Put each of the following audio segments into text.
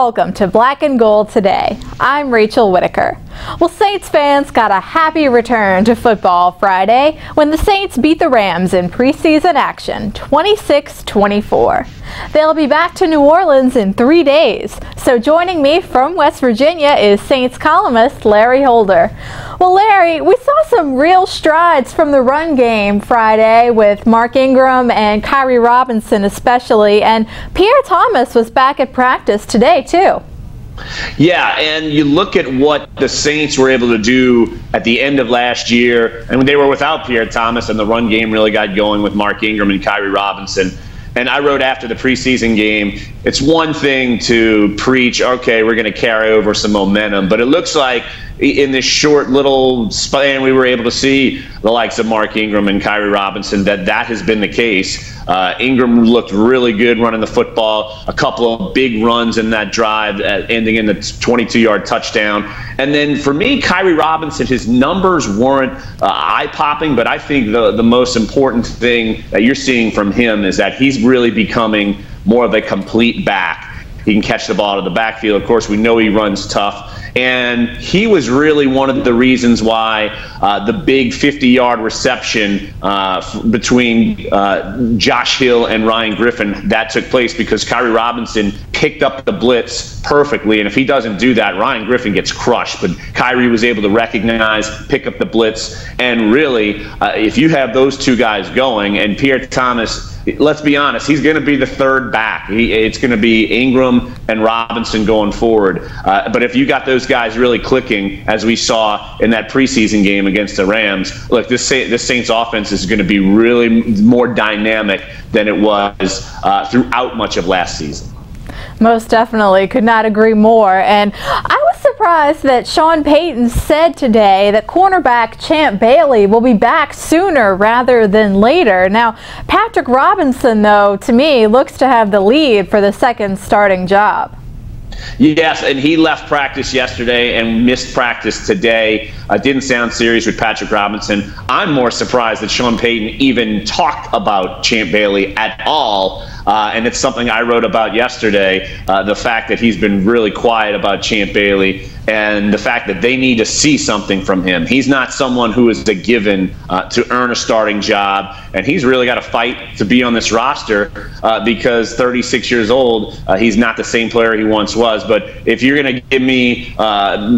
welcome to Black and Gold Today. I'm Rachel Whittaker. Well, Saints fans got a happy return to football Friday when the Saints beat the Rams in preseason action 26-24. They'll be back to New Orleans in 3 days. So joining me from West Virginia is Saints columnist Larry Holder. Well, Larry, we saw some real strides from the run game Friday with Mark Ingram and Kyrie Robinson especially, and Pierre Thomas was back at practice today too. Yeah, and you look at what the Saints were able to do at the end of last year, and when they were without Pierre Thomas and the run game really got going with Mark Ingram and Kyrie Robinson. And I wrote after the preseason game, it's one thing to preach, okay, we're going to carry over some momentum, but it looks like in this short little span we were able to see the likes of Mark Ingram and Kyrie Robinson, that has been the case. Ingram looked really good running the football, a couple of big runs in that drive ending in the 22-yard touchdown. And then for me, Kyrie Robinson, his numbers weren't eye-popping, but I think the most important thing that you're seeing from him is that he's really becoming more of a complete back. He can catch the ball out of the backfield. Of course, we know he runs tough. And he was really one of the reasons why the big 50-yard reception between Josh Hill and Ryan Griffin, that took place because Kyrie Robinson picked up the blitz perfectly. And if he doesn't do that, Ryan Griffin gets crushed. But Kyrie was able to recognize, pick up the blitz. And really, if you have those two guys going, and Pierre Thomas, let's be honest, he's going to be the third back. It's going to be Ingram and Robinson going forward. But if you got those guys really clicking, as we saw in that preseason game against the Rams, look, this Saints offense is going to be really more dynamic than it was throughout much of last season. Most definitely. Could not agree more. And I was surprised that Sean Payton said today that cornerback Champ Bailey will be back sooner rather than later. Now, Patrick Robinson, though, to me, looks to have the lead for the second starting job. Yes, and he left practice yesterday and missed practice today. Didn't sound serious with Patrick Robinson. I'm more surprised that Sean Payton even talked about Champ Bailey at all. And it's something I wrote about yesterday, the fact that he's been really quiet about Champ Bailey and the fact that they need to see something from him. He's not someone who is a given to earn a starting job, and he's really got to fight to be on this roster because 36 years old, he's not the same player he once was. But if you're going to give me,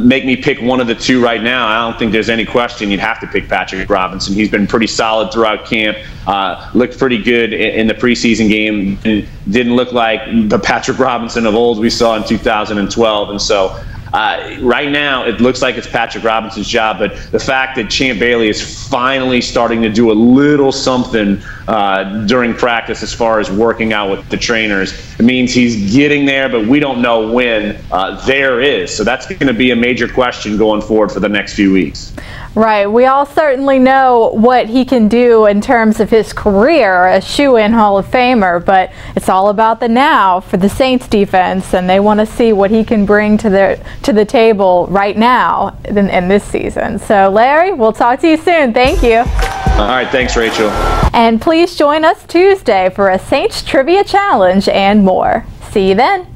make me pick one of the two right now, I don't think there's any question you'd have to pick Patrick Robinson. He's been pretty solid throughout camp, looked pretty good in the preseason game. Didn't look like the Patrick Robinson of old we saw in 2012. And so right now it looks like it's Patrick Robinson's job, but the fact that Champ Bailey is finally starting to do a little something during practice as far as working out with the trainers, it means he's getting there, but we don't know when there is. So that's going to be a major question going forward for the next few weeks. Right. We all certainly know what he can do in terms of his career as shoe-in Hall of Famer, but it's all about the now for the Saints defense, and they want to see what he can bring to the table right now in this season. So, Larry, we'll talk to you soon. Thank you. All right. Thanks, Rachel. And please join us Tuesday for a Saints Trivia Challenge and more. See you then.